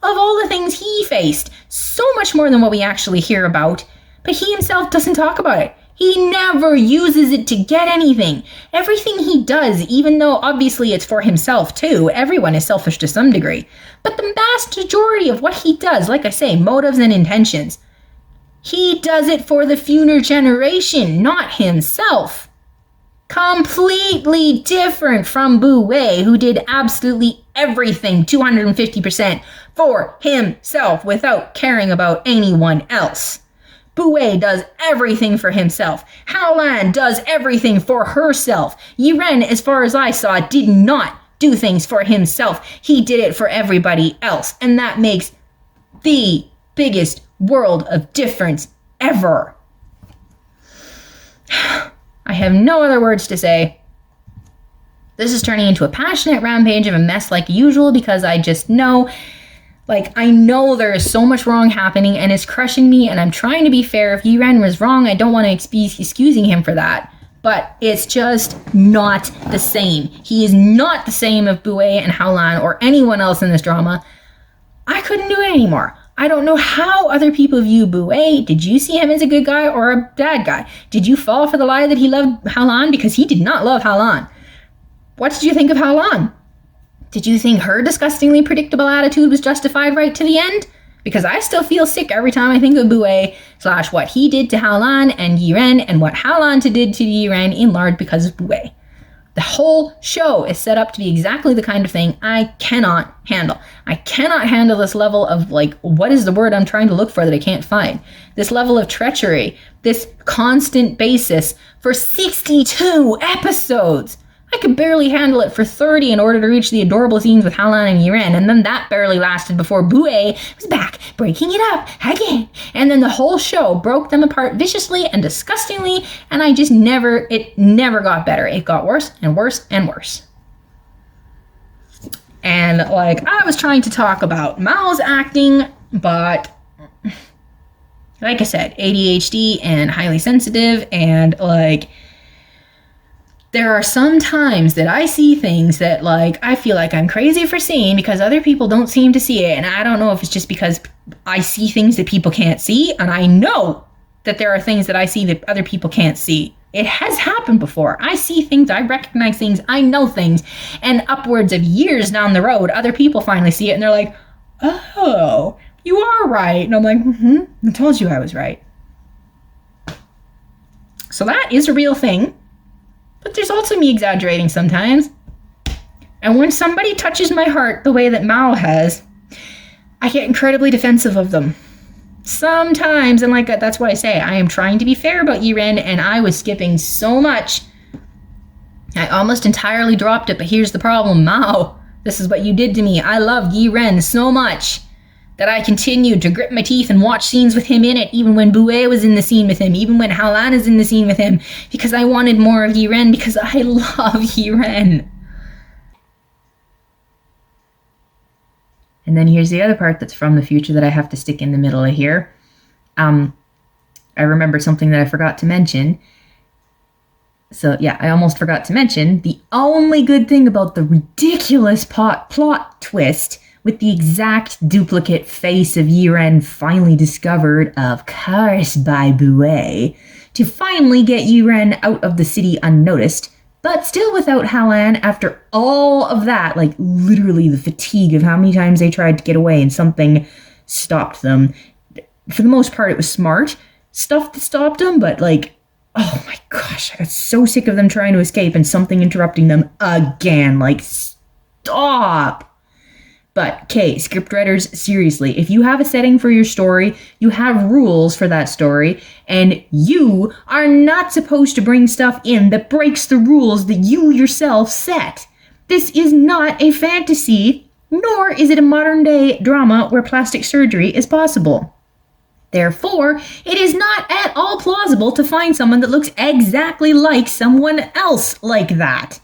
of all the things he faced, so much more than what we actually hear about, but he himself doesn't talk about it. He never uses it to get anything. Everything he does, even though obviously it's for himself too, everyone is selfish to some degree, but the vast majority of what he does, like I say, motives and intentions, He does it for the future generation, not himself. Completely different from Bu Wei, who did absolutely everything 250% for himself without caring about anyone else. Bu Wei does everything for himself. Haolan does everything for herself. Yiren, as far as I saw, did not do things for himself. He did it for everybody else. And that makes the biggest world of difference ever. I have no other words to say. This is turning into a passionate rampage of a mess like usual because I just know, I know there is so much wrong happening and it's crushing me, and I'm trying to be fair. If Yiren was wrong, I don't want to be excusing him for that. But it's just not the same. He is not the same of Bu Wei and Haolan or anyone else in this drama. I couldn't do it anymore. I don't know how other people view Bu Wei. Did you see him as a good guy or a bad guy? Did you fall for the lie that he loved Haolan? Because he did not love Haolan. What did you think of Haolan? Did you think her disgustingly predictable attitude was justified right to the end? Because I still feel sick every time I think of Bu Wei / what he did to Haolan and Yiren and what Haolan did to Yiren in large because of Bu Wei. The whole show is set up to be exactly the kind of thing I cannot handle. I cannot handle this level of, what is the word I'm trying to look for that I can't find? This level of treachery, this constant basis for 62 episodes. I could barely handle it for 30 in order to reach the adorable scenes with Haolan and Yiren, and then that barely lasted before Bu Wei was back, breaking it up again. And then the whole show broke them apart viciously and disgustingly, and it never got better. It got worse and worse and worse. And, I was trying to talk about Mao's acting, but, like I said, ADHD and highly sensitive, and, there are some times that I see things that, I feel like I'm crazy for seeing because other people don't seem to see it. And I don't know if it's just because I see things that people can't see. And I know that there are things that I see that other people can't see. It has happened before. I see things, I recognize things, I know things. And upwards of years down the road, other people finally see it and they're like, oh, you are right. And I'm like, I told you I was right. So that is a real thing. But there's also me exaggerating sometimes. And when somebody touches my heart the way that Mao has, I get incredibly defensive of them. Sometimes, and that's what I say, I am trying to be fair about Yiren, and I was skipping so much. I almost entirely dropped it, but here's the problem, Mao. This is what you did to me. I loved Yiren so much that I continued to grit my teeth and watch scenes with him in it, even when Bu Wei was in the scene with him, even when Haolan is in the scene with him, because I wanted more of Yiren, because I love Yiren. And then here's the other part that's from the future that I have to stick in the middle of here. I remember something that I forgot to mention. So yeah, I almost forgot to mention the only good thing about the ridiculous plot twist with the exact duplicate face of Yiren finally discovered, of course, by Bu Wei, to finally get Yiren out of the city unnoticed, but still without Haolan after all of that, literally the fatigue of how many times they tried to get away and something stopped them. For the most part, it was smart stuff that stopped them, but oh my gosh, I got so sick of them trying to escape and something interrupting them again. Stop! But, okay, scriptwriters, seriously, if you have a setting for your story, you have rules for that story, and you are not supposed to bring stuff in that breaks the rules that you yourself set. This is not a fantasy, nor is it a modern-day drama where plastic surgery is possible. Therefore, it is not at all plausible to find someone that looks exactly like someone else like that.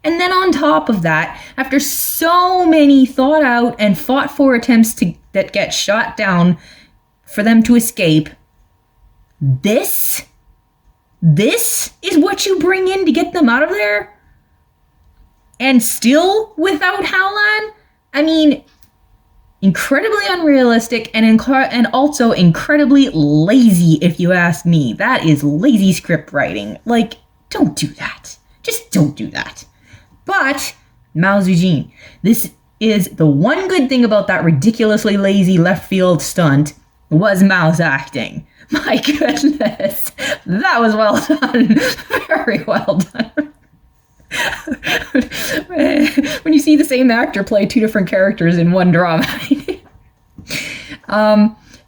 And then on top of that, after so many thought out and fought for attempts that get shot down for them to escape, this is what you bring in to get them out of there? And still without Haolan? I mean, incredibly unrealistic and also incredibly lazy, if you ask me. That is lazy script writing. Don't do that. Just don't do that. But, Mao Zedong, this is the one good thing about that ridiculously lazy left field stunt was Mao's acting. My goodness. That was well done. Very well done. When you see the same actor play two different characters in one drama.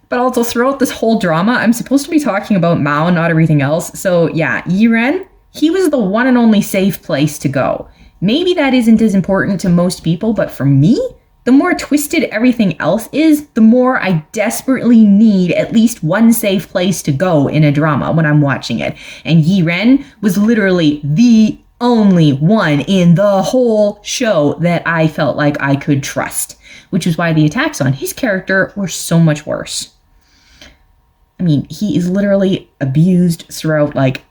But also throughout this whole drama, I'm supposed to be talking about Mao, not everything else. So yeah, Yiren, he was the one and only safe place to go. Maybe that isn't as important to most people, but for me, the more twisted everything else is, the more I desperately need at least one safe place to go in a drama when I'm watching it. And Yiren was literally the only one in the whole show that I felt like I could trust, which is why the attacks on his character were so much worse. I mean, he is literally abused throughout, like,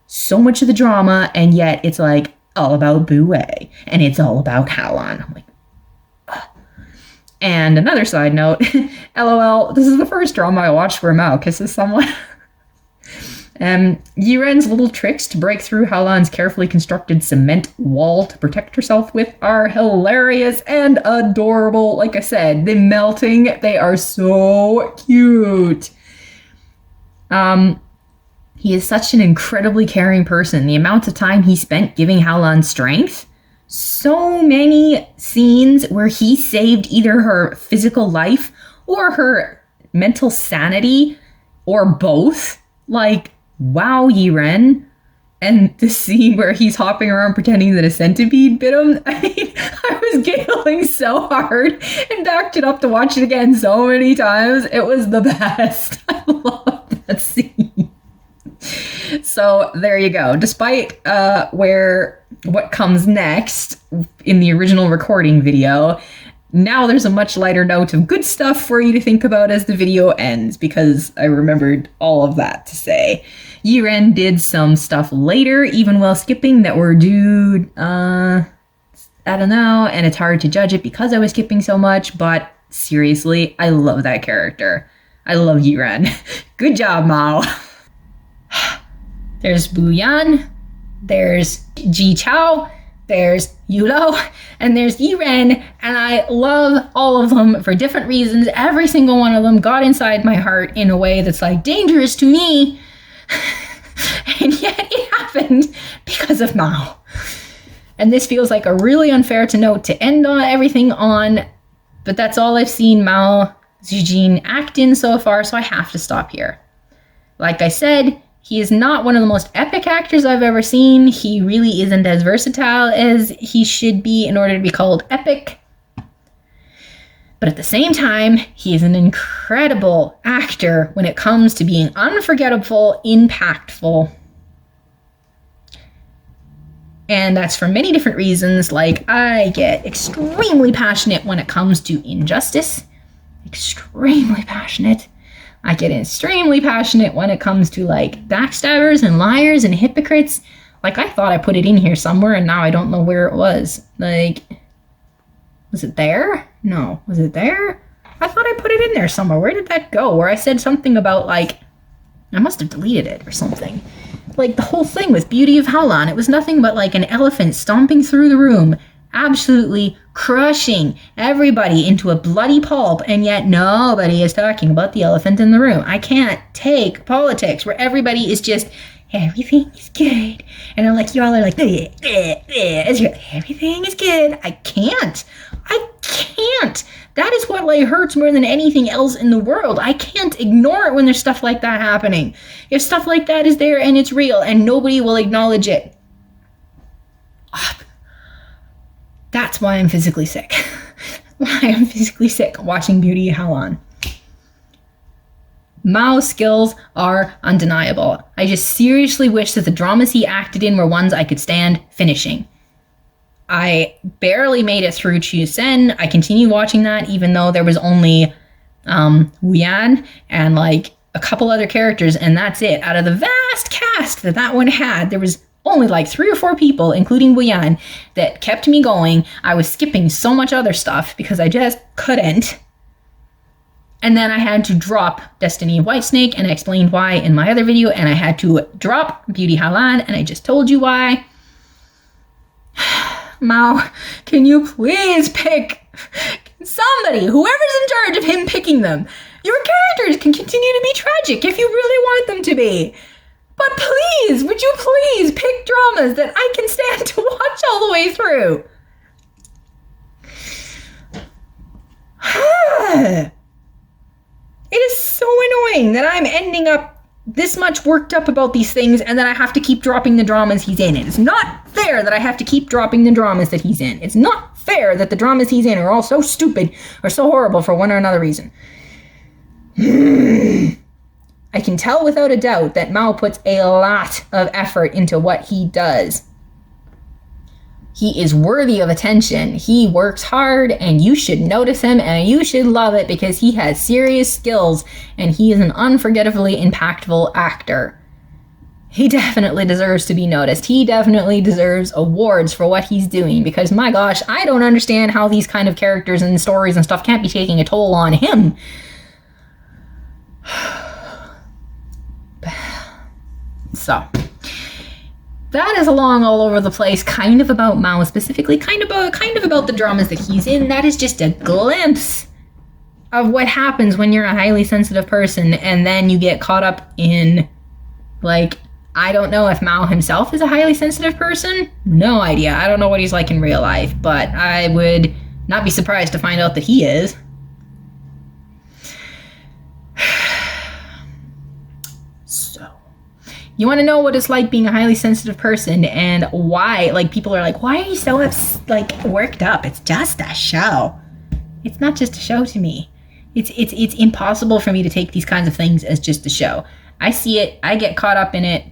so much of the drama, and yet it's, like, all about Bue, and it's all about Haolan. I'm like, ugh. And another side note, LOL, this is the first drama I watched where Mao kisses someone. Yiren's little tricks to break through Haolan's carefully constructed cement wall to protect herself with are hilarious and adorable. Like I said, the melting, they are so cute. He is such an incredibly caring person. The amount of time he spent giving Haolan strength. So many scenes where he saved either her physical life or her mental sanity or both. Like, wow, Yiren. And the scene where he's hopping around pretending that a centipede bit him. I mean, I was giggling so hard and backed it up to watch it again so many times. It was the best. I love that scene. So there you go. Despite what comes next in the original recording video, now there's a much lighter note of good stuff for you to think about as the video ends, because I remembered all of that to say. Yiren did some stuff later, even while skipping, that were I don't know, and it's hard to judge it because I was skipping so much, but seriously, I love that character. I love Yiren. Good job, Mao. There's Buyan, there's Xiao, there's Yuelou, and there's Yiren, and I love all of them for different reasons. Every single one of them got inside my heart in a way that's like dangerous to me. And yet it happened because of Mao. And this feels like a really unfair note to end on everything on, but that's all I've seen Mao Zedong act in so far, so I have to stop here. Like I said, he is not one of the most epic actors I've ever seen. He really isn't as versatile as he should be in order to be called epic. But at the same time, he is an incredible actor when it comes to being unforgettable, impactful. And that's for many different reasons. Like, I get extremely passionate when it comes to injustice. Extremely passionate. I get extremely passionate when it comes to, like, backstabbers and liars and hypocrites. Like, I thought I put it in here somewhere, and now I don't know where it was. Like, was it there? No. Was it there? I thought I put it in there somewhere. Where did that go? Where I said something about, like, I must have deleted it or something. Like, the whole thing with Beauty of Haolan, it was nothing but, like, an elephant stomping through the room, absolutely crushing everybody into a bloody pulp, and yet nobody is talking about the elephant in the room. I can't take politics where everybody is just, everything is good. And I'm like, you all are like, everything is good. I can't. That is what, like, hurts more than anything else in the world. I can't ignore it when there's stuff like that happening. If stuff like that is there and it's real and nobody will acknowledge it. That's why I'm physically sick. Why I'm physically sick watching Beauty of Haolan. Mao's skills are undeniable. I just seriously wish that the dramas he acted in were ones I could stand finishing. I barely made it through Chusen. I continue watching that even though there was only Wuyan and, like, a couple other characters, and that's it. Out of the vast cast that one had, there was only like 3 or 4 people, including Wuyan, that kept me going. I was skipping so much other stuff because I just couldn't. And then I had to drop Destiny of Whitesnake, and I explained why in my other video, and I had to drop Beauty Haolan, and I just told you why. Mao, can you please pick somebody, whoever's in charge of him picking them? Your characters can continue to be tragic if you really want them to be. But please, would you please pick dramas that I can stand to watch all the way through? It is so annoying that I'm ending up this much worked up about these things and then I have to keep dropping the dramas he's in. It's not fair that I have to keep dropping the dramas that he's in. It's not fair that the dramas he's in are all so stupid or so horrible for one or another reason. I can tell without a doubt that Mao puts a lot of effort into what he does. He is worthy of attention. He works hard and you should notice him and you should love it because he has serious skills and he is an unforgettably impactful actor. He definitely deserves to be noticed. He definitely deserves awards for what he's doing because my gosh, I don't understand how these kind of characters and stories and stuff can't be taking a toll on him. So, that is along all over the place, kind of about Mao specifically, kind of about the dramas that he's in. That is just a glimpse of what happens when you're a highly sensitive person and then you get caught up in, like, I don't know if Mao himself is a highly sensitive person. No idea. I don't know what he's like in real life, but I would not be surprised to find out that he is. You want to know what it's like being a highly sensitive person and why, like, people are like, why are you so, worked up? It's just a show. It's not just a show to me. It's impossible for me to take these kinds of things as just a show. I see it. I get caught up in it.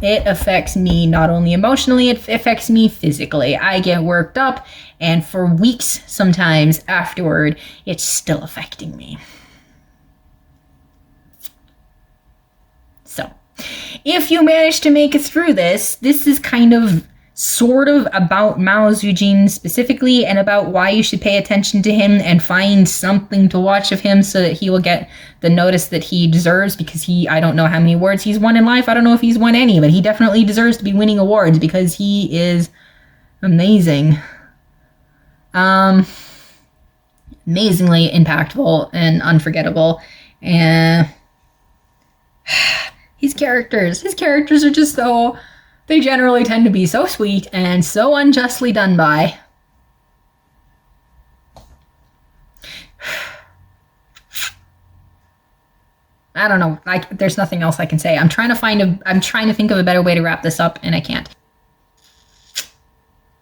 It affects me not only emotionally, it affects me physically. I get worked up, and for weeks sometimes afterward, it's still affecting me. So, if you manage to make it through this is kind of sort of about Mao Zedong specifically and about why you should pay attention to him and find something to watch of him so that he will get the notice that he deserves because I don't know how many awards he's won in life. I don't know if he's won any, but he definitely deserves to be winning awards because he is amazing. Amazingly impactful and unforgettable. And his characters are just so, they generally tend to be so sweet and so unjustly done by. I don't know, there's nothing else I can say. I'm trying to think of a better way to wrap this up and I can't.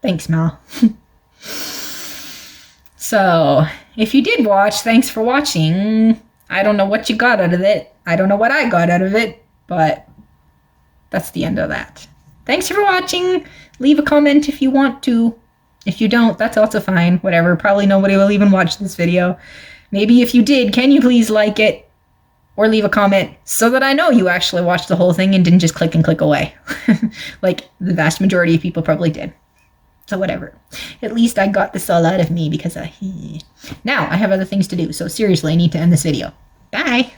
Thanks, Mel. So, if you did watch, thanks for watching. I don't know what you got out of it. I don't know what I got out of it. But that's the end of that. Thanks for watching. Leave a comment if you want to. If you don't, that's also fine. Whatever. Probably nobody will even watch this video. Maybe if you did, can you please like it? Or leave a comment so that I know you actually watched the whole thing and didn't just click and click away. Like the vast majority of people probably did. So whatever. At least I got this all out of me because now I have other things to do. So seriously, I need to end this video. Bye.